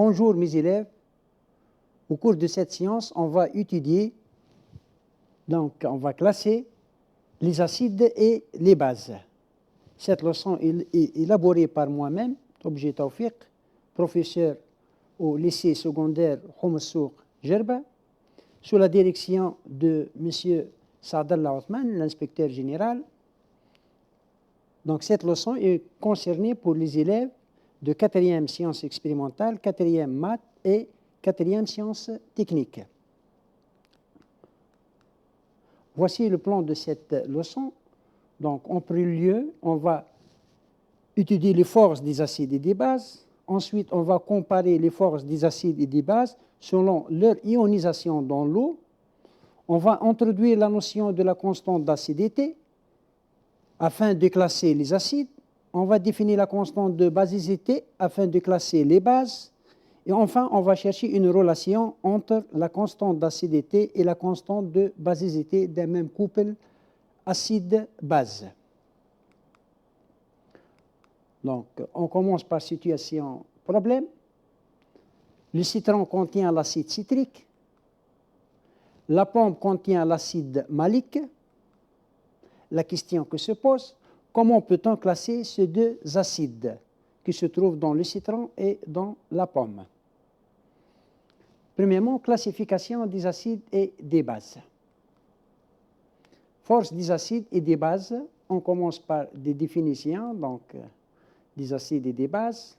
Bonjour mes élèves. Au cours de cette séance, on va étudier, donc on va classer les acides et les bases. Cette leçon est élaborée par moi-même, Objet Tawfiq, professeur au lycée secondaire Houmessouk Gerba, sous la direction de M. Saadallah Othman, l'inspecteur général. Donc cette leçon est concernée pour les élèves de 4e sciences expérimentales, 4e maths et 4e sciences techniques. Voici le plan de cette leçon. Donc en premier lieu, on va étudier les forces des acides et des bases. Ensuite, on va comparer les forces des acides et des bases selon leur ionisation dans l'eau. On va introduire la notion de la constante d'acidité afin de classer les acides. On va définir la constante de basicité afin de classer les bases. Et enfin, on va chercher une relation entre la constante d'acidité et la constante de basicité d'un même couple acide-base. Donc, on commence par situation problème. Le citron contient l'acide citrique. La pomme contient l'acide malique. La question que se pose, comment peut-on classer ces deux acides qui se trouvent dans le citron et dans la pomme? Premièrement, classification des acides et des bases. Force des acides et des bases, on commence par des définitions, donc des acides et des bases.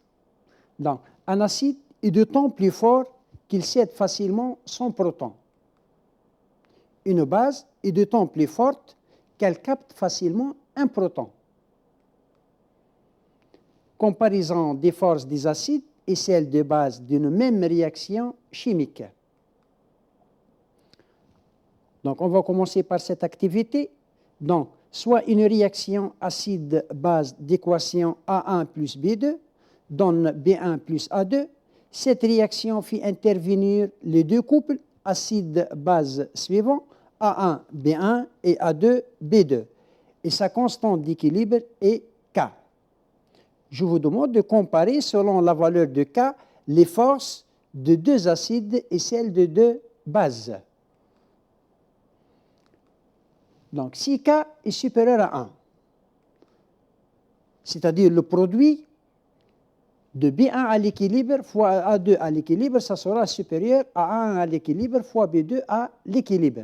Donc, un acide est d'autant plus fort qu'il cède facilement son proton. Une base est d'autant plus forte qu'elle capte facilement un proton. Comparaison des forces des acides et celles de base d'une même réaction chimique. Donc, on va commencer par cette activité. Donc, soit une réaction acide-base d'équation A1 plus B2 donne B1 plus A2. Cette réaction fait intervenir les deux couples acide-base suivants, A1 B1 et A2 B2. Et sa constante d'équilibre est K. Je vous demande de comparer selon la valeur de K les forces de deux acides et celles de deux bases. Donc, si K est supérieur à 1, c'est-à-dire le produit de B1 à l'équilibre fois A2 à l'équilibre, ça sera supérieur à A1 à l'équilibre fois B2 à l'équilibre.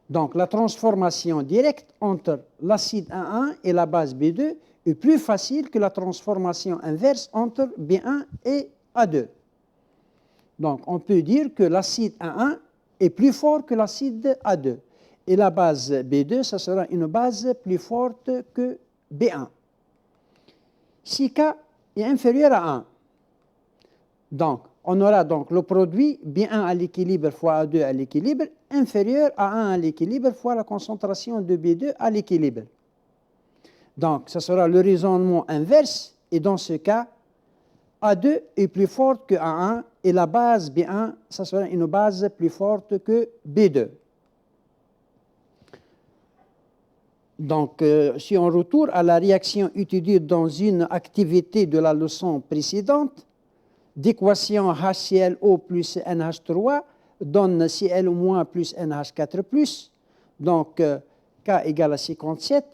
Donc, la transformation directe entre l'acide A1 et la base B2 est plus facile que la transformation inverse entre B1 et A2. Donc, on peut dire que l'acide A1 est plus fort que l'acide A2. Et la base B2, ça sera une base plus forte que B1. Si K est inférieur à 1, donc on aura donc le produit B1 à l'équilibre fois A2 à l'équilibre inférieur à 1 à l'équilibre fois la concentration de B2 à l'équilibre. Donc, ce sera le raisonnement inverse, et dans ce cas, A2 est plus forte que A1, et la base B1, ça sera une base plus forte que B2. Donc, si on retourne à la réaction étudiée dans une activité de la leçon précédente, d'équation HClO plus NH3 donne Cl- plus NH4+, donc K égale à 57.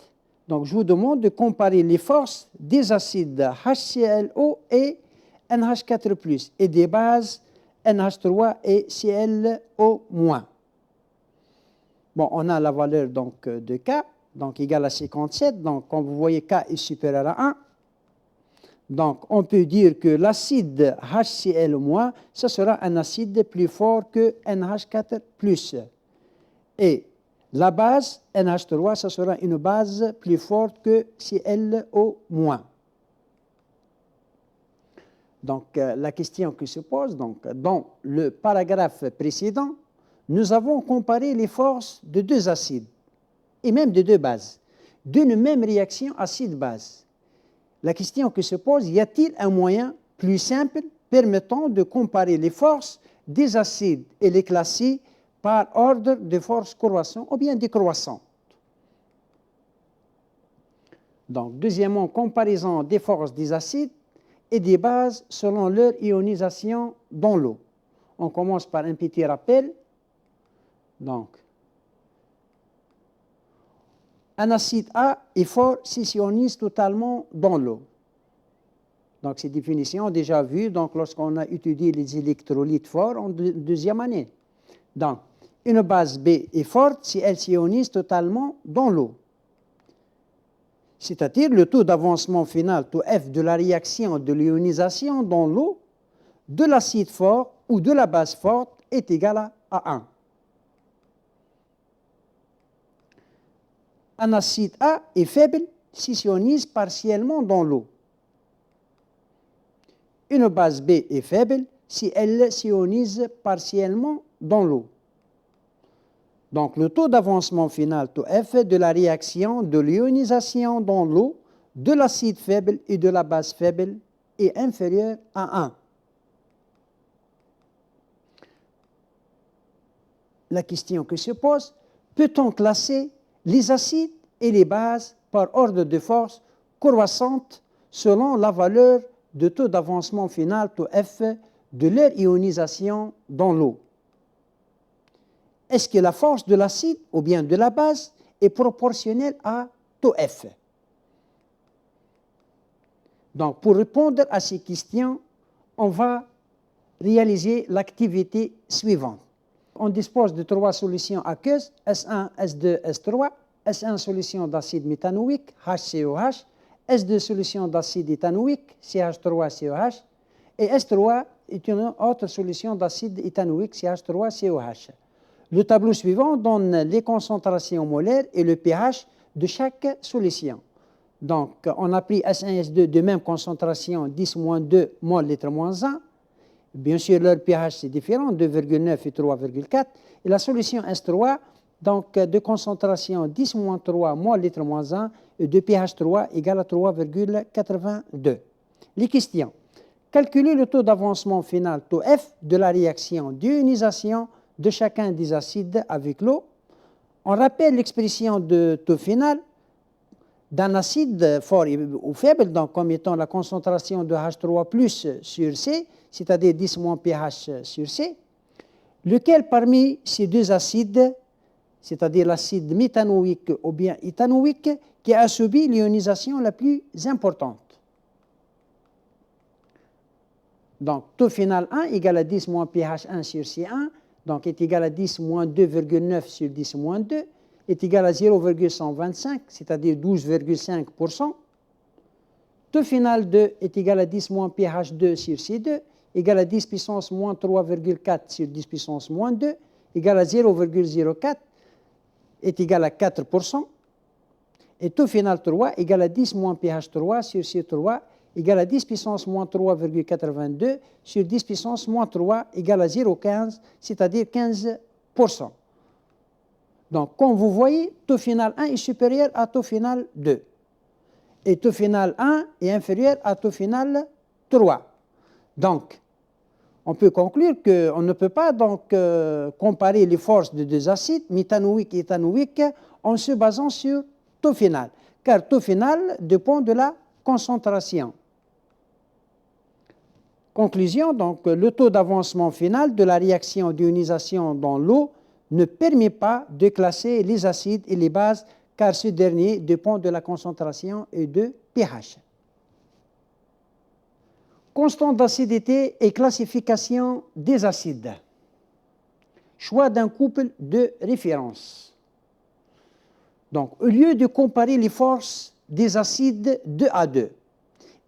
Donc, je vous demande de comparer les forces des acides HClO et NH4+, et des bases NH3 et ClO-. Bon, on a la valeur donc, de K, donc égale à 57. Donc, comme vous voyez, K est supérieur à 1. Donc, on peut dire que l'acide HCl-, ce sera un acide plus fort que NH4+. Et la base NH3, ce sera une base plus forte que ClO-. Donc, la question qui se pose, donc, dans le paragraphe précédent, nous avons comparé les forces de deux acides, et même de deux bases, d'une même réaction acide-base. La question qui se pose, y a-t-il un moyen plus simple permettant de comparer les forces des acides et les classer par ordre de force croissant ou bien décroissante? Donc, deuxièmement, comparaison des forces des acides et des bases selon leur ionisation dans l'eau. On commence par un petit rappel. Donc, un acide A est fort s'il s'ionise totalement dans l'eau. Donc, ces définitions déjà vues lorsqu'on a étudié les électrolytes forts en deuxième année. Donc, une base B est forte si elle s'ionise totalement dans l'eau. C'est-à-dire le taux d'avancement final, taux F de la réaction de l'ionisation dans l'eau de l'acide fort ou de la base forte est égal à 1. Un acide A est faible s'il s'ionise partiellement dans l'eau. Une base B est faible si elle s'ionise partiellement dans l'eau. Donc, le taux d'avancement final, taux F, de la réaction de l'ionisation dans l'eau de l'acide faible et de la base faible est inférieur à 1. La question que se pose, peut-on classer les acides et les bases par ordre de force croissante selon la valeur de taux d'avancement final, taux F, de leur ionisation dans l'eau? Est-ce que la force de l'acide ou bien de la base est proportionnelle à taux F? Donc, pour répondre à ces questions, on va réaliser l'activité suivante. On dispose de 3 solutions aqueuses, S1, S2, S3, S1 solution d'acide méthanoïque, HCOH, S2 solution d'acide éthanoïque, CH3COH, et S3 est une autre solution d'acide éthanoïque, CH3COH. Le tableau suivant donne les concentrations molaires et le pH de chaque solution. Donc, on a pris S1 S2 de même concentration, 10-2 mol litre-1. Bien sûr, leur pH c'est différent, 2,9 et 3,4. Et la solution S3, donc de concentration 10-3 mol litre-1 et de pH 3 égale à 3,82. Les questions. Calculer le taux d'avancement final, taux F, de la réaction d'ionisation de chacun des acides avec l'eau. On rappelle l'expression de taux final d'un acide fort ou faible, donc comme étant la concentration de H3+ sur C, c'est-à-dire 10 pH sur C, lequel parmi ces deux acides, c'est-à-dire l'acide méthanoïque ou bien éthanoïque, qui a subi l'ionisation la plus importante. Donc, taux final 1 égale à 10 pH 1 sur C1, donc est égal à 10 2,9 sur 10 2, est égal à 0,125, c'est-à-dire 12,5%. Taux final 2 est égal à 10 pH 2 sur C2, égal à 10 puissance moins 3,4 sur 10 puissance moins 2, égal à 0,04, est égal à 4%. Et taux final 3 égal à 10 pH 3 sur C3, égal à 10 puissance moins 3,82 sur 10 puissance moins 3 égale à 0,15, c'est-à-dire 15%. Donc, comme vous voyez, taux final 1 est supérieur à taux final 2. Et taux final 1 est inférieur à taux final 3. Donc, on peut conclure qu'on ne peut pas donc comparer les forces de deux acides, méthanoïque et éthanoïque, en se basant sur taux final, car taux final dépend de la concentration. Conclusion, donc, le taux d'avancement final de la réaction d'ionisation dans l'eau ne permet pas de classer les acides et les bases, car ce dernier dépend de la concentration et de pH. Constante d'acidité et classification des acides. Choix d'un couple de référence. Donc, au lieu de comparer les forces des acides 2 à 2,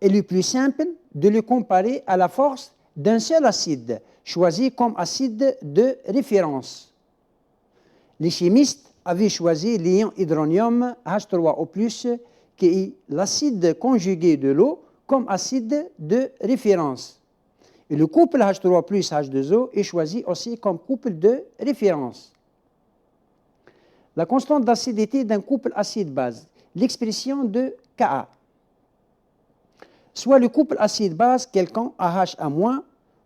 il est plus simple de les comparer à la force d'un seul acide, choisi comme acide de référence. Les chimistes avaient choisi l'ion hydronium H3O+, qui est l'acide conjugué de l'eau, comme acide de référence. Et le couple H3 plus H2O est choisi aussi comme couple de référence. La constante d'acidité d'un couple acide-base, l'expression de Ka. Soit le couple acide-base quelconque AH-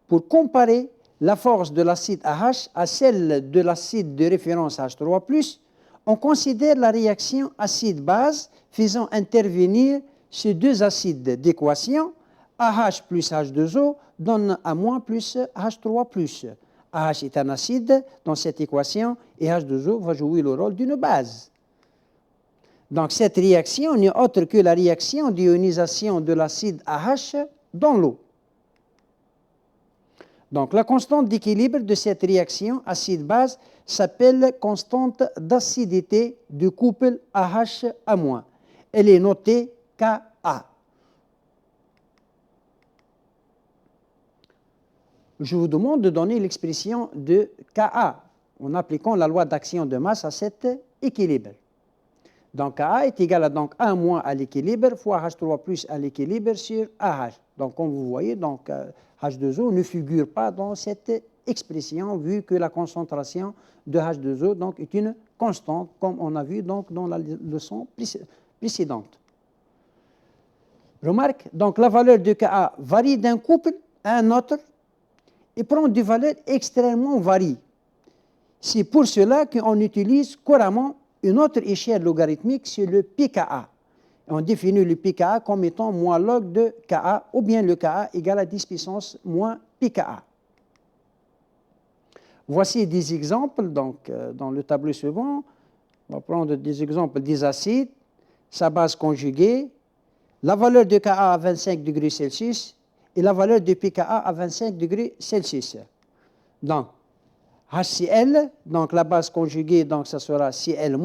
pour comparer la force de l'acide AH à celle de l'acide de référence H3+, on considère la réaction acide-base faisant intervenir ces deux acides d'équation AH plus H2O donne A- plus H3+. AH est un acide dans cette équation et H2O va jouer le rôle d'une base. Donc cette réaction n'est autre que la réaction d'ionisation de l'acide AH dans l'eau. Donc la constante d'équilibre de cette réaction acide-base s'appelle constante d'acidité du couple AH-A-. Elle est notée Ka. Je vous demande de donner l'expression de Ka en appliquant la loi d'action de masse à cet équilibre. Donc Ka est égal à donc A- à l'équilibre fois H3+ à l'équilibre sur AH. Donc comme vous voyez, donc, H2O ne figure pas dans cette expression vu que la concentration de H2O donc, est une constante comme on a vu donc, dans la leçon précédente. Remarque, donc la valeur de Ka varie d'un couple à un autre et prend des valeurs extrêmement variées. C'est pour cela qu'on utilise couramment une autre échelle logarithmique, c'est le pKa. On définit le pKa comme étant moins log de Ka, ou bien le Ka égale à 10 puissance moins pKa. Voici des exemples, donc, dans le tableau suivant. On va prendre des exemples des acides, sa base conjuguée, la valeur de Ka à 25 degrés Celsius et la valeur de pKa à 25 degrés Celsius. Donc, HCl, donc la base conjuguée, donc ça sera Cl-.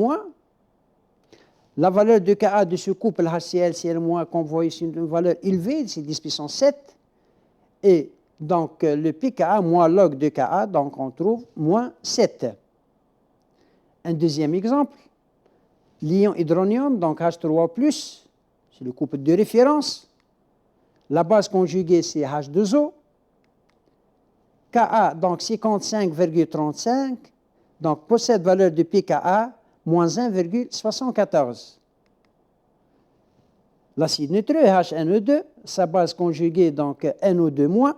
La valeur de Ka de ce couple HCl-Cl-, comme vous voyez, c'est une valeur élevée, c'est 10 puissance 7. Et donc le pKa moins log de Ka, donc on trouve moins 7. Un deuxième exemple, l'ion hydronium, donc H3+, c'est le couple de référence. La base conjuguée, c'est H2O. Ka, donc 55,35, donc possède valeur de pKa moins 1,74. L'acide nitreux, HNO2, sa base conjuguée, donc NO2-.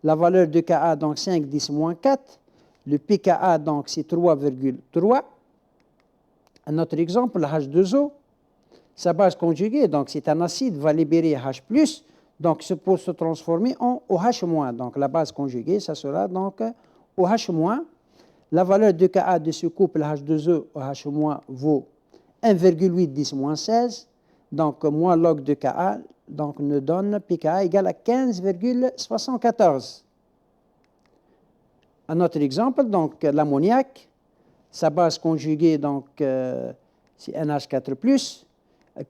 La valeur de Ka, donc 5,10-4. Le pKa, donc c'est 3,3. Un autre exemple, H2O, sa base conjuguée, donc c'est un acide, va libérer H+, donc c'est pour se transformer en OH-. Donc la base conjuguée, ça sera donc OH-. La valeur de Ka de ce couple H2O, OH- vaut 1,8-16. Donc, moins log de Ka donc, nous donne pKa égale à 15,74. Un autre exemple, donc l'ammoniac, sa base conjuguée, donc c'est NH4+.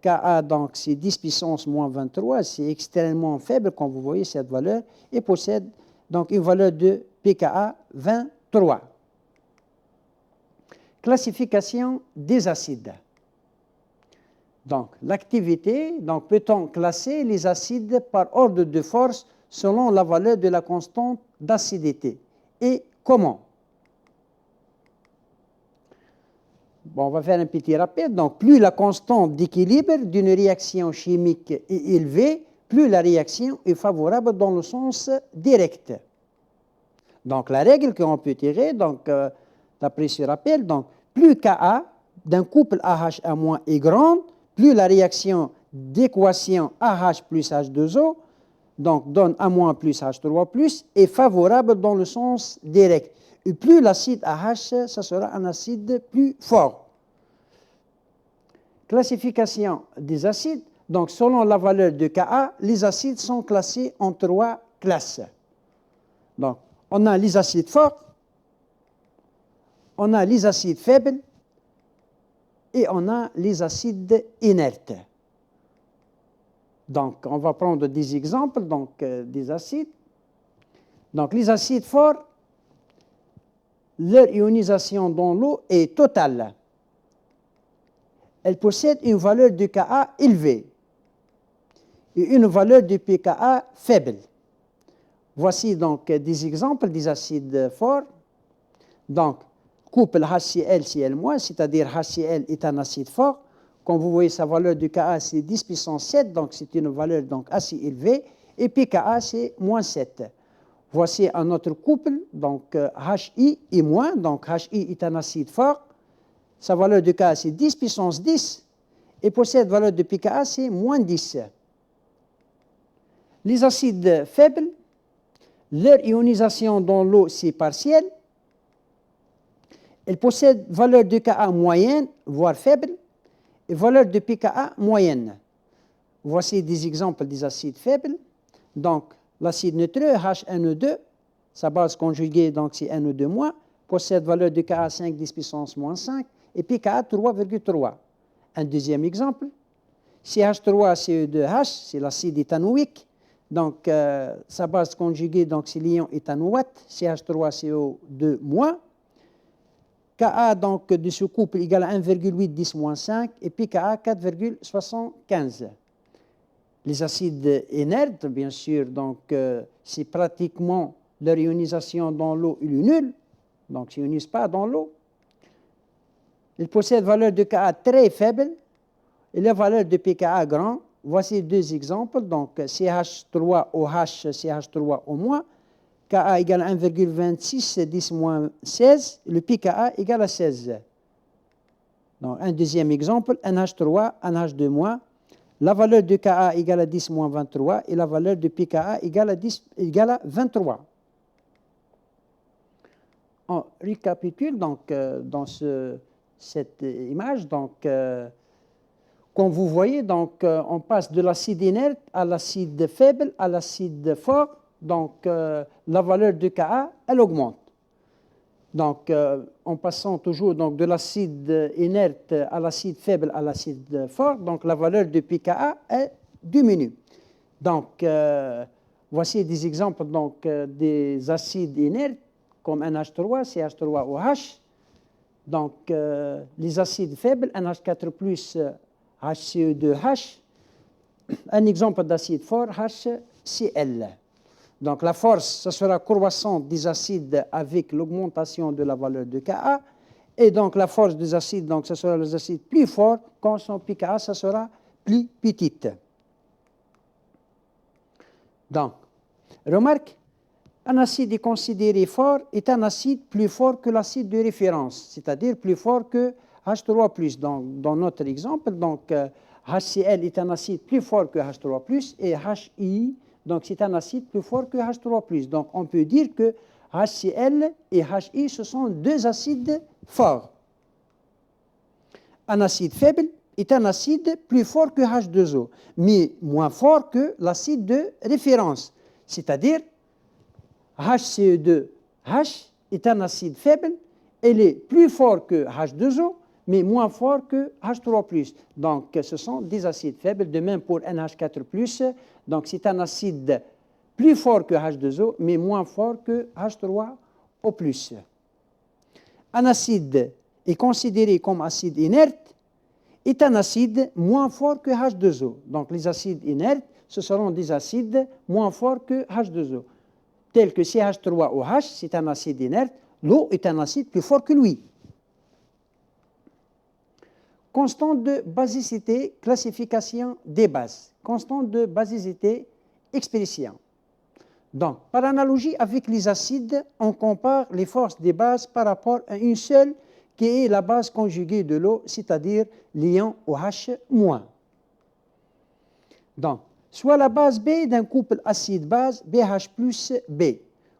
Ka, donc c'est 10 puissance moins 23, c'est extrêmement faible, comme vous voyez cette valeur, et possède donc une valeur de pKa 23. Classification des acides. Donc, l'activité, donc peut-on classer les acides par ordre de force selon la valeur de la constante d'acidité? Et comment? Bon, on va faire un petit rappel. Donc, plus la constante d'équilibre d'une réaction chimique est élevée, plus la réaction est favorable dans le sens direct. Donc, la règle qu'on peut tirer, donc, d'après ce rappel, donc, plus Ka d'un couple AH- est grande, plus la réaction d'équation AH plus H2O, donc donne A- plus H3+, est favorable dans le sens direct. Et plus l'acide AH, ça sera un acide plus fort. Classification des acides. Donc, selon la valeur de Ka, les acides sont classés en 3 classes. Donc, on a les acides forts, on a les acides faibles et on a les acides inertes. Donc, on va prendre des exemples donc, des acides. Donc, les acides forts, leur ionisation dans l'eau est totale. Elle possède une valeur de Ka élevée et une valeur de pKa faible. Voici donc des exemples des acides forts. Donc, couple HCl-Cl-, c'est-à-dire HCl est un acide fort. Comme vous voyez, sa valeur de Ka, c'est 10 puissance 7, donc c'est une valeur donc, assez élevée. Et pKa, c'est moins 7. Voici un autre couple, donc HI et moins. Donc HI est un acide fort. Sa valeur de Ka, c'est 10 puissance 10. Et possède valeur de pKa, c'est moins 10. Les acides faibles, leur ionisation dans l'eau, c'est partiel. Elles possèdent valeur de Ka moyenne, voire faible, et valeur de pKa moyenne. Voici des exemples des acides faibles. Donc, l'acide neutre, HNO2, sa base conjuguée, donc c'est NO2-, possède valeur de Ka 5, 10 puissance moins 5, et pKa 3,3. Un deuxième exemple, CH3CE2H, c'est l'acide éthanoïque. Donc, sa base conjuguée, donc c'est l'ion éthanoate, CH3CO2-. Ka donc, de ce couple égale à 1,8 10 moins 5 et pKa 4,75. Les acides inertes, bien sûr, donc c'est pratiquement leur ionisation dans l'eau est nulle, donc ils n'ionisent pas dans l'eau. Ils possèdent valeur de Ka très faible et la valeur de pKa grand. Voici deux exemples, donc CH3OH, CH3O-, Ka égale à 1,26 10 moins 16, le pKa égale à 16. Donc, un deuxième exemple, NH3, NH2-, la valeur de Ka égale à 10 moins 23 et la valeur de pKa égale à 23. On récapitule donc dans cette image. Donc, comme vous voyez, donc, on passe de l'acide inerte à l'acide faible à l'acide fort. Donc, la valeur de Ka, elle augmente. Donc, en passant toujours donc, de l'acide inerte à l'acide faible à l'acide fort, donc la valeur de pKa, elle diminue. Donc, voici des exemples donc, des acides inertes comme NH3, CH3OH. Donc, les acides faibles, NH4+, HCE2H. Un exemple d'acide fort, HCl. Donc, la force, ce sera croissante des acides avec l'augmentation de la valeur de Ka. Et donc, la force des acides, donc, ce sera les acides plus forts. Quand son pKa, ce sera plus petite. Donc, remarque, un acide est considéré fort est un acide plus fort que l'acide de référence, c'est-à-dire plus fort que H3+. Donc, dans notre exemple, donc, HCl est un acide plus fort que H3+, et HI, donc c'est un acide plus fort que H3+. Donc, on peut dire que HCl et HI, ce sont deux acides forts. Un acide faible est un acide plus fort que H2O, mais moins fort que l'acide de référence, c'est-à-dire HCE2H est un acide faible, elle est plus fort que H2O, mais moins fort que H3+. Donc, ce sont des acides faibles. De même pour NH4+, donc c'est un acide plus fort que H2O, mais moins fort que H3O+. Un acide est considéré comme acide inerte, est un acide moins fort que H2O. Donc, les acides inertes, ce seront des acides moins forts que H2O. Tel que CH3OH, c'est un acide inerte, l'eau est un acide plus fort que lui. Constante de basicité, classification des bases. Constante de basicité, expression. Donc, par analogie avec les acides, on compare les forces des bases par rapport à une seule qui est la base conjuguée de l'eau, c'est-à-dire l'ion OH-. Donc, soit la base B d'un couple acide-base BH plus B.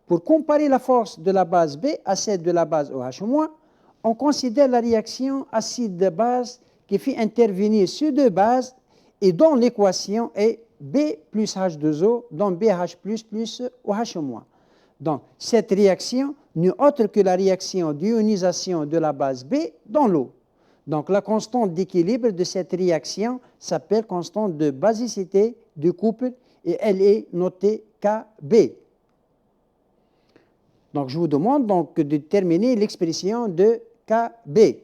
Pour comparer la force de la base B à celle de la base OH-, on considère la réaction acide-base qui fait intervenir ces deux bases et dont l'équation est B plus H2O, dont BH plus OH-. Donc, cette réaction n'est autre que la réaction d'ionisation de la base B dans l'eau. Donc, la constante d'équilibre de cette réaction s'appelle constante de basicité du couple et elle est notée Kb. Donc, je vous demande donc de déterminer l'expression de Kb.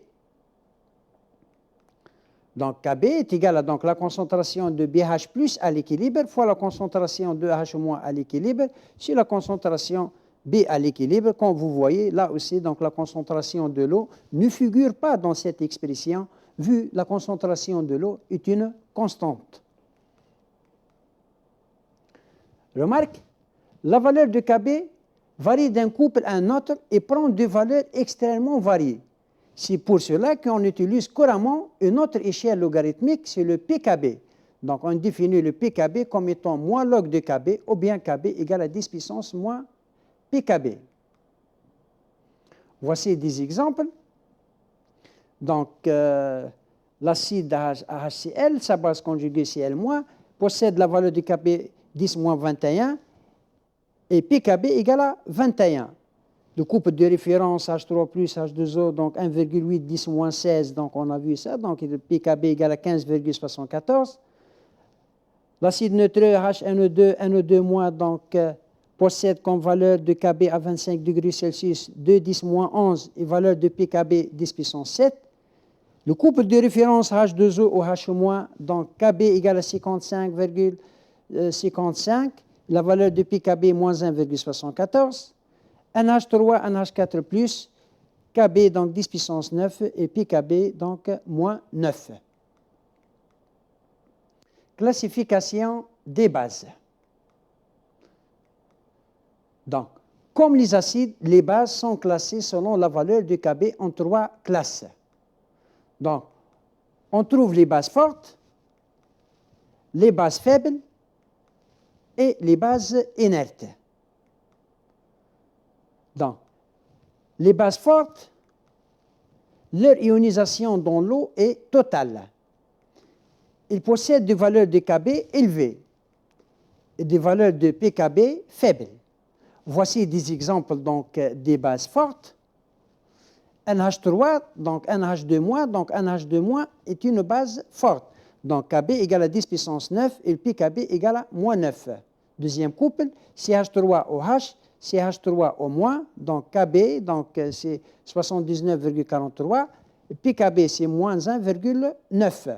Donc, Kb est égal à donc, la concentration de BH plus à l'équilibre fois la concentration de H- à l'équilibre sur la concentration B à l'équilibre. Comme vous voyez, là aussi, donc, la concentration de l'eau ne figure pas dans cette expression, vu la concentration de l'eau est une constante. Remarque, la valeur de Kb varie d'un couple à un autre et prend des valeurs extrêmement variées. C'est pour cela qu'on utilise couramment une autre échelle logarithmique, c'est le pKb. Donc, on définit le pKb comme étant moins log de Kb, ou bien Kb égale à 10 puissance moins pKb. Voici des exemples. Donc, l'acide HCl, sa base conjuguée Cl-, possède la valeur de Kb 10-21 et pKb égale à 21. Le couple de référence H3 plus H2O, donc 1,8 10-16, donc on a vu ça, donc le pKb égale à 15,74. L'acide neutre HNO2, NO2-, donc possède comme valeur de Kb à 25 degrés Celsius 2 10-11 et valeur de pKb 10 puissance 7. Le couple de référence H2O ou H-, donc Kb égale à 55,55, la valeur de pKb moins 1,74. NH3, NH4+, Kb donc 10 puissance 9 et pKb donc moins 9. Classification des bases. Donc, comme les acides, les bases sont classées selon la valeur de Kb en 3 classes. Donc, on trouve les bases fortes, les bases faibles et les bases inertes. Donc, les bases fortes, leur ionisation dans l'eau est totale. Ils possèdent des valeurs de Kb élevées et des valeurs de pKb faibles. Voici des exemples donc, des bases fortes. NH3, donc NH2-, donc NH2- est une base forte. Donc Kb égale à 10 puissance 9 et le pKb égale à moins 9. Deuxième couple, CH3OH, CH3O-, donc Kb, donc c'est 79,43, pKb c'est moins 1,9.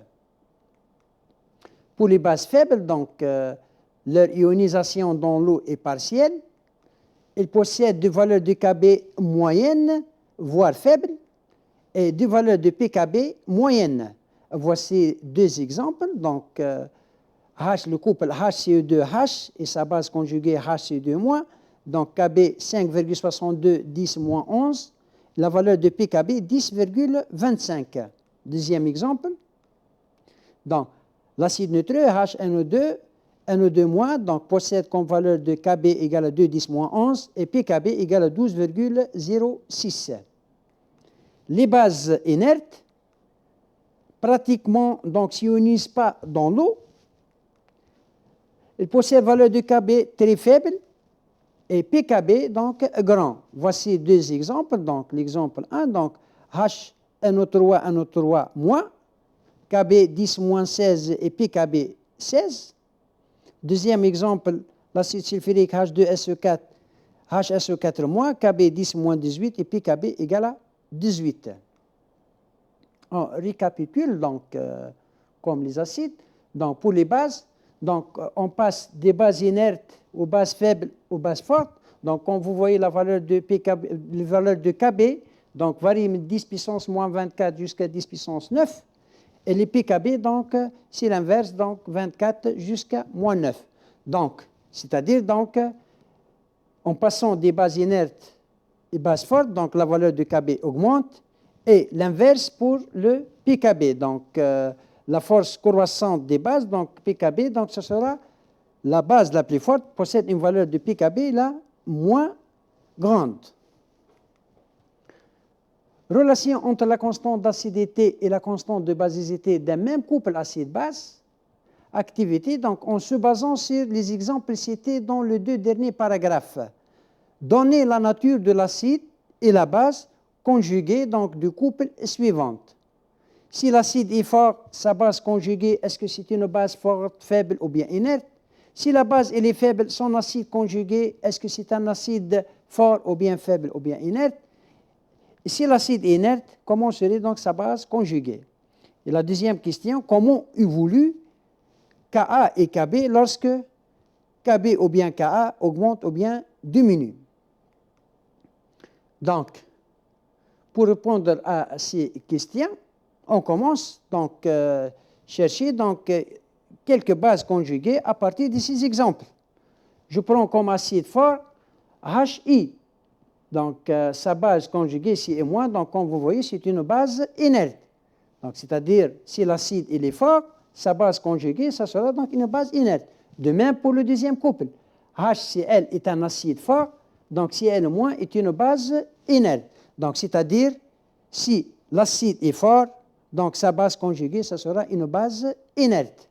Pour les bases faibles, donc leur ionisation dans l'eau est partielle. Ils possèdent des valeurs de Kb moyennes, voire faibles, et des valeurs de pKb moyennes. Voici deux exemples. Donc, le couple HCE2H et sa base conjuguée HCE2-, donc Kb 5,62 10-11, la valeur de pKb 10,25. Deuxième exemple. Donc, l'acide neutre HNO2, NO2-, donc possède comme valeur de Kb égale à 2 10-11 et pKb égale à 12,06. Les bases inertes, pratiquement, donc s'ionisent pas dans l'eau. Elles possèdent valeur de Kb très faible et pKb donc grand. Voici deux exemples. Donc l'exemple 1, donc HNO3, NO3-, Kb 10-16 et pKb 16. Deuxième exemple, l'acide sulfurique H2SO4, HSO4-, Kb 10-18 et pKb égale à 18. On récapitule donc comme les acides. Donc pour les bases, donc on passe des bases inertes aux bases faibles aux bases fortes. Donc quand vous voyez la valeur de Kb, donc varie de 10 puissance moins 24 jusqu'à 10 puissance 9. Et les pKb, donc, c'est l'inverse, donc 24 jusqu'à moins 9. Donc, c'est-à-dire, donc, en passant des bases inertes et bases fortes, donc la valeur de Kb augmente, et l'inverse pour le pKb. Donc, la force croissante des bases, donc pKb, donc ce sera la base la plus forte, possède une valeur de pKb la moins grande. Relation entre la constante d'acidité et la constante de basicité d'un même couple acide-base. Activité, donc en se basant sur les exemples cités dans les deux derniers paragraphes. Donner la nature de l'acide et la base conjuguée donc du couple suivante. Si l'acide est fort, sa base conjuguée, est-ce que c'est une base forte, faible ou bien inerte? Si la base elle est faible, son acide conjugué, est-ce que c'est un acide fort ou bien faible ou bien inerte? Et si l'acide est inerte, comment serait donc sa base conjuguée? Et la deuxième question, comment évolue Ka et Kb lorsque Kb ou bien Ka augmente ou bien diminue? Donc, pour répondre à ces questions, on commence donc chercher donc quelques bases conjuguées à partir de ces exemples. Je prends comme acide fort HI. Donc, sa base conjuguée ici est moins, donc comme vous voyez, c'est une base inerte. Donc, c'est-à-dire, si l'acide il est fort, sa base conjuguée, ça sera donc une base inerte. De même pour le deuxième couple. HCl est un acide fort, donc Cl- est une base inerte. Donc, c'est-à-dire, si l'acide est fort, donc sa base conjuguée, ça sera une base inerte.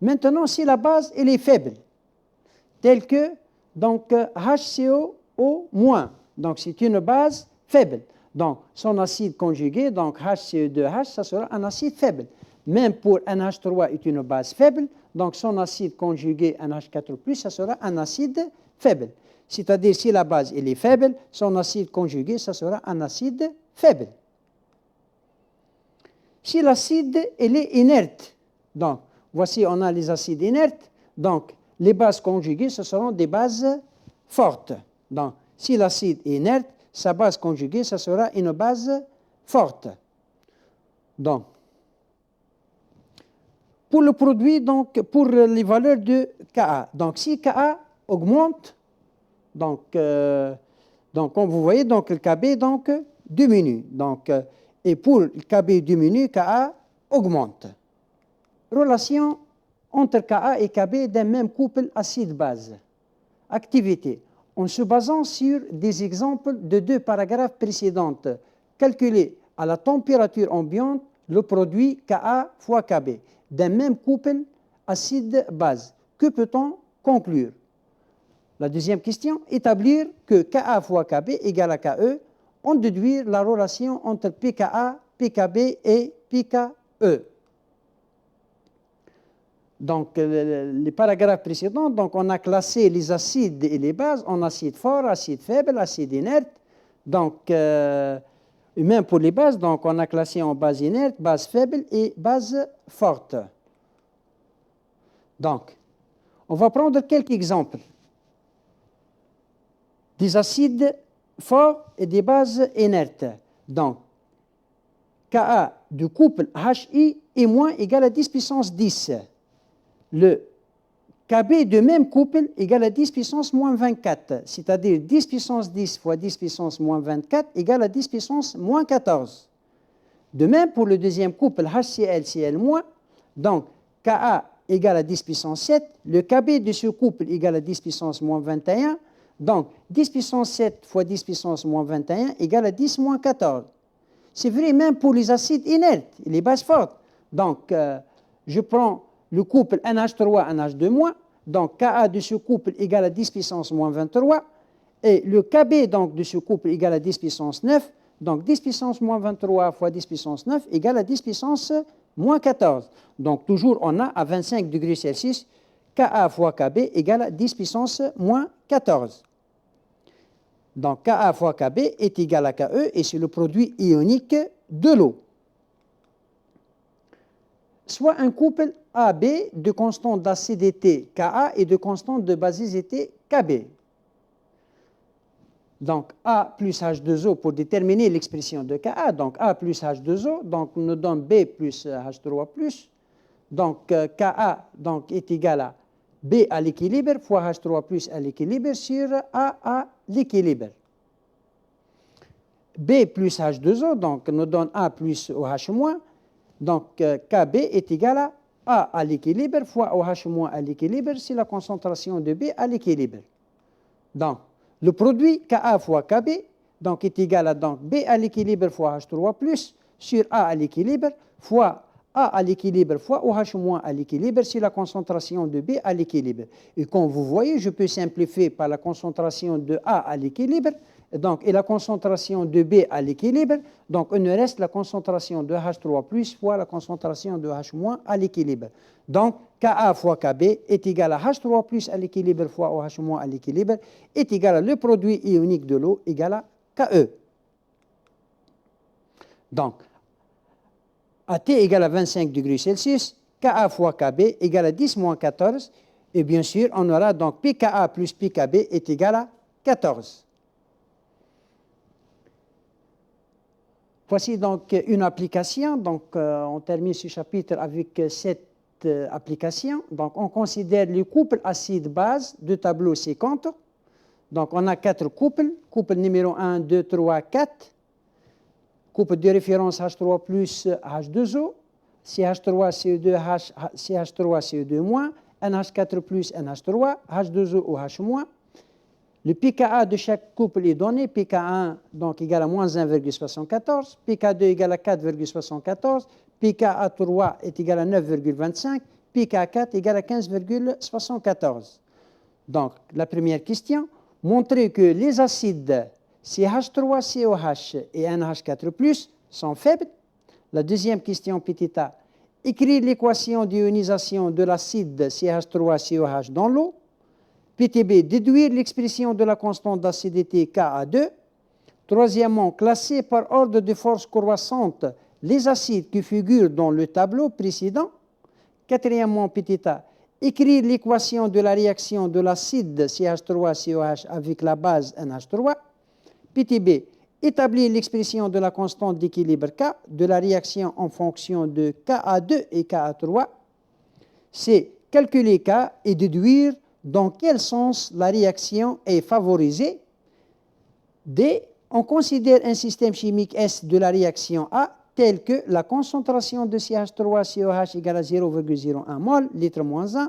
Maintenant, si la base elle est faible, telle que donc, HCOO-, donc c'est une base faible. Donc, son acide conjugué, donc HCE2H, ça sera un acide faible. Même pour NH3 est une base faible, donc son acide conjugué NH4+, ça sera un acide faible. C'est-à-dire, si la base elle est faible, son acide conjugué, ça sera un acide faible. Si l'acide elle est inerte, donc voici on a les acides inertes, donc les bases conjuguées, ce seront des bases fortes. Donc, si l'acide est inerte, sa base conjuguée, ce sera une base forte. Donc, pour le produit, donc, pour les valeurs de Ka, donc si Ka augmente, donc comme vous voyez, donc, le Kb donc, diminue. Donc, et pour le Kb diminue, Ka augmente. Relation entre Ka et Kb d'un même couple acide-base. Activité. En se basant sur des exemples de 2 paragraphes précédents, calculer à la température ambiante le produit Ka fois Kb d'un même couple acide-base. Que peut-on conclure? La deuxième question, établir que Ka fois Kb égale à Ke, en déduire la relation entre pKa, pKb et pKe. Donc, les paragraphes précédents, donc on a classé les acides et les bases en acide fort, acide faible, acide inerte. Donc, même pour les bases, donc on a classé en base inerte, base faible et base forte. Donc, on va prendre quelques exemples. Des acides forts et des bases inertes. Donc, Ka du couple Hi est moins égal à 10 puissance 10. Le Kb de même couple égale à 10 puissance moins 24, c'est-à-dire 10 puissance 10 fois 10 puissance moins 24 égale à 10 puissance moins 14. De même pour le deuxième couple HCl-Cl-, donc Ka égale à 10 puissance 7, le Kb de ce couple égale à 10 puissance moins 21, donc 10 puissance 7 fois 10 puissance moins 21 égale à 10 moins 14. C'est vrai même pour les acides inertes, les bases fortes. Donc, je prends le couple NH3, NH2-, donc Ka de ce couple égale à 10 puissance moins 23, et le Kb donc, de ce couple égale à 10 puissance 9, donc 10 puissance moins 23 fois 10 puissance 9 égale à 10 puissance moins 14. Donc toujours on a à 25 degrés Celsius, Ka fois Kb égale à 10 puissance moins 14. Donc Ka fois Kb est égal à Ke et c'est le produit ionique de l'eau. Soit un couple AB de constante d'acidité Ka et de constante de basicité Kb. Donc A plus H2O pour déterminer l'expression de Ka, donc A plus H2O, donc nous donne B plus H3+. Donc Ka donc, est égal à B à l'équilibre fois H3+ à l'équilibre sur A à l'équilibre. B plus H2O, donc nous donne A plus OH-, donc Kb est égal à A l'équilibre fois OH- à l'équilibre, c'est la concentration de B à l'équilibre. Donc, le produit Ka fois Kb donc, est égal à donc, B à l'équilibre fois H3+, sur A à l'équilibre fois A à l'équilibre fois OH- à l'équilibre, c'est la concentration de B à l'équilibre. Et comme vous voyez, je peux simplifier par la concentration de A à l'équilibre, donc, et la concentration de B à l'équilibre, donc il nous reste la concentration de H3+ fois la concentration de H- à l'équilibre. Donc, Ka fois Kb est égal à H3+ à l'équilibre fois OH- à l'équilibre est égal à le produit ionique de l'eau égal à Ke. Donc, à T égale à 25 degrés Celsius, Ka fois Kb égale à 10 moins 14, et bien sûr, on aura donc pKa plus pKb est égal à 14. Voici donc une application. Donc, on termine ce chapitre avec cette application. Donc, on considère le couple acide-base de tableau C-compte. Donc, on a 4 couples. Couple numéro 1, 2, 3, 4. Couple de référence H3+, H2O. CH3CO2, CH3CO2-, NH4+, NH3, H2O ou H-. Le pKa de chaque couple est donné, pK1 donc égal à moins 1,74, pK2 égal à 4,74, pKa3 est égal à 9,25, pK4 égal à 15,74. Donc, la première question, montrer que les acides CH3COH et NH4+, sont faibles. La deuxième question, petit a, écrire l'équation d'ionisation de l'acide CH3COH dans l'eau. Petit b, déduire l'expression de la constante d'acidité Ka2. Troisièmement, classer par ordre de force croissante les acides qui figurent dans le tableau précédent. Quatrièmement, petit a, écrire l'équation de la réaction de l'acide CH3COH avec la base NH3. Petit b, établir l'expression de la constante d'équilibre K de la réaction en fonction de Ka2 et Ka3. C, calculer K et déduire dans quel sens la réaction est favorisée. D, on considère un système chimique S de la réaction A tel que la concentration de CH3COH égale à 0,01 mol, litre moins 1,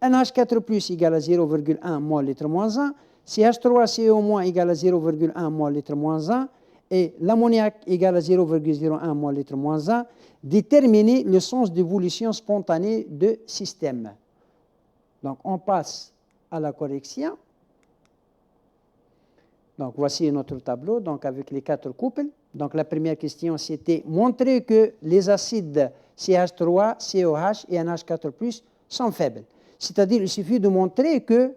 NH4+ égale à 0,1 mol, litre moins 1, CH3CO- égale à 0,1 mol, litre moins 1, et l'ammoniac égale à 0,01 mol, litre moins 1, déterminer le sens d'évolution spontanée de système. Donc, on passe à la correction. Donc, voici notre tableau donc avec les 4 couples. Donc, la première question, c'était montrer que les acides CH3, COH et NH4+, sont faibles. C'est-à-dire, il suffit de montrer que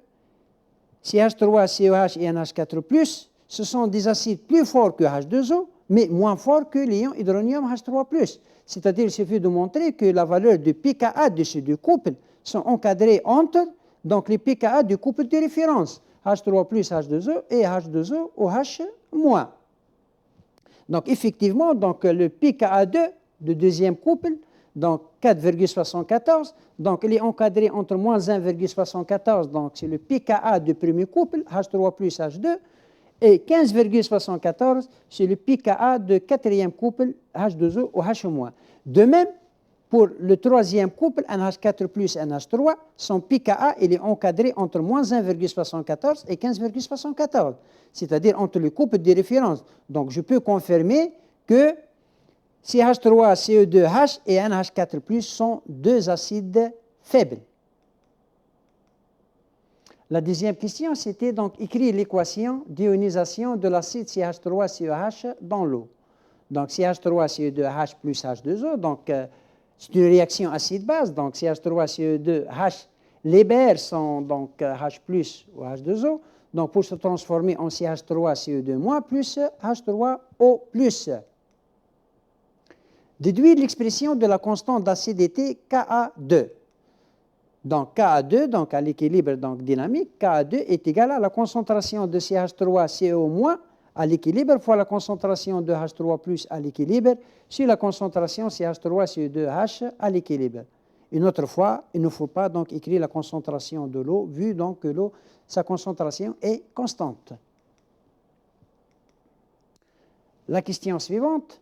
CH3, COH et NH4+, ce sont des acides plus forts que H2O, mais moins forts que l'ion hydronium H3+. C'est-à-dire, il suffit de montrer que la valeur de pKa de ces deux couples sont encadrés entre donc, les pKa du couple de référence, H3+, H2O et H2O ou H-. Donc, effectivement, donc, le pKa2 du deuxième couple, donc 4,74, donc il est encadré entre moins 1,74, donc c'est le pKa du premier couple, H3+, H2, et 15,74, c'est le pKa de quatrième couple, H2O ou H-. De même, pour le troisième couple, NH4+, NH3, son pKa il est encadré entre moins 1,74 et 15,74, c'est-à-dire entre le couple de référence. Donc, je peux confirmer que CH3, CO2H et NH4+, sont deux acides faibles. La deuxième question, c'était donc écrire l'équation d'ionisation de l'acide CH3COH dans l'eau. Donc, CH3CO2H plus H2O, donc c'est une réaction acide-base, donc CH3CO2H, les BR sont donc H plus ou H2O, donc pour se transformer en CH3CO2- plus H3O plus. Déduire l'expression de la constante d'acidité Ka2. Donc Ka2, donc à l'équilibre dynamique, Ka2 est égal à la concentration de CH3CO- à l'équilibre fois la concentration de H3+ à l'équilibre sur la concentration CH3CO2H à l'équilibre. Une autre fois, il ne faut pas donc écrire la concentration de l'eau, vu donc que l'eau, sa concentration est constante. La question suivante,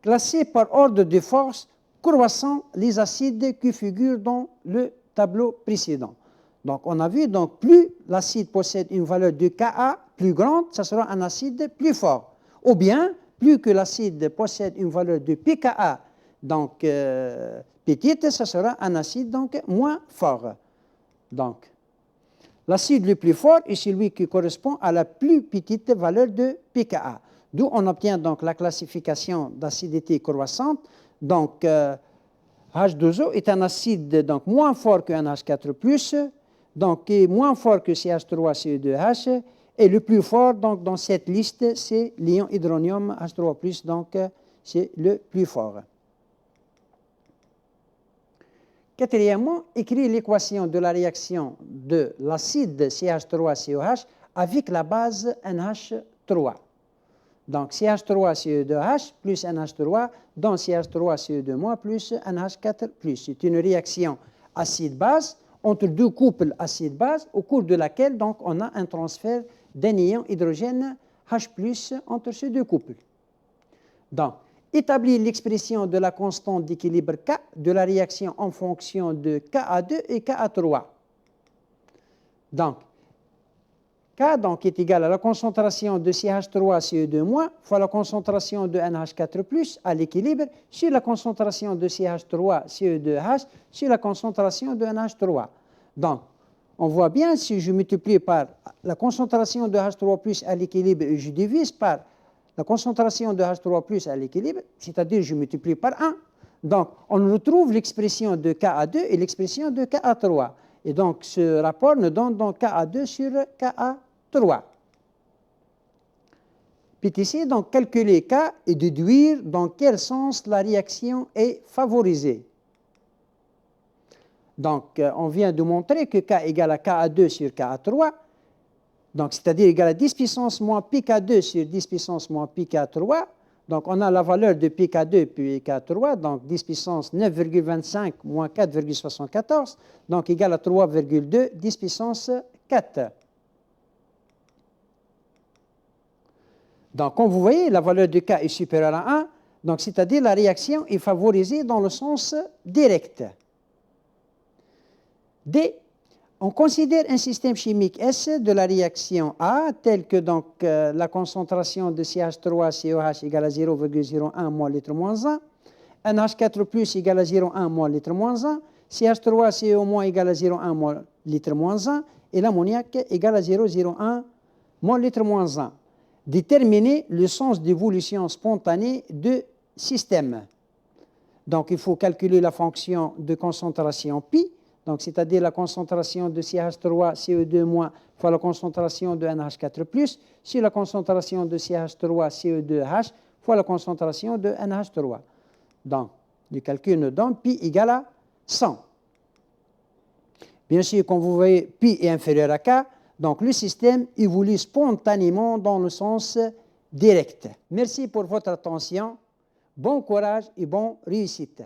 classer par ordre de force croissant les acides qui figurent dans le tableau précédent. Donc, on a vu, donc, plus l'acide possède une valeur de Ka plus grande, ça sera un acide plus fort. Ou bien, plus que l'acide possède une valeur de pKa, donc petite, ça sera un acide donc moins fort. Donc, l'acide le plus fort est celui qui correspond à la plus petite valeur de pKa. D'où on obtient donc la classification d'acidité croissante. Donc, H2O est un acide donc moins fort qu'un H4+, donc qui est moins fort que CH3CO2H, et le plus fort donc dans cette liste, c'est l'ion hydronium H3+, donc c'est le plus fort. Quatrièmement, écrire l'équation de la réaction de l'acide CH3COH avec la base NH3. Donc CH3CO2H plus NH3 dans CH3CO2- plus NH4+. C'est une réaction acide-base entre deux couples acide-base au cours de laquelle donc, on a un transfert d'un ion hydrogène H+ entre ces deux couples. Donc, établir l'expression de la constante d'équilibre K de la réaction en fonction de Ka2 et Ka3. Donc, K donc, est égal à la concentration de CH3CE2- fois la concentration de NH4+, à l'équilibre, sur la concentration de CH3CE2H sur la concentration de NH3. Donc, on voit bien, si je multiplie par la concentration de H3+ à l'équilibre et je divise par la concentration de H3+ à l'équilibre, c'est-à-dire je multiplie par 1. Donc, on retrouve l'expression de Ka2 et l'expression de Ka3. Et donc, ce rapport nous donne donc Ka2 sur Ka3. Puis ici, donc, calculer K et déduire dans quel sens la réaction est favorisée. Donc, on vient de montrer que K égale à Ka2 sur Ka3, donc c'est-à-dire égal à 10 puissance moins pi K2 sur 10 puissance moins pi K3. Donc, on a la valeur de pi K2 puis K3, donc 10 puissance 9,25 moins 4,74, donc égal à 3,2, 10 puissance 4. Donc, comme vous voyez, la valeur de K est supérieure à 1, donc c'est-à-dire la réaction est favorisée dans le sens direct. D. On considère un système chimique S de la réaction A tel que donc, la concentration de CH3COH égale à 0,01 mol litre moins 1, NH4+ égale à 0,1 mol litre moins 1, CH3CO- égale à 0,1 mol litre moins 1 et l'ammoniac égale à 0,01 mol litre moins 1. Déterminer le sens d'évolution spontanée de système. Donc, il faut calculer la fonction de concentration pi, donc c'est-à-dire la concentration de CH3CO2- fois la concentration de NH4+, sur la concentration de CH3CO2H fois la concentration de NH3. Donc, le calcul nous donne pi égale à 100. Bien sûr, comme vous voyez, pi est inférieur à K, donc le système évolue spontanément dans le sens direct. Merci pour votre attention. Bon courage et bonne réussite.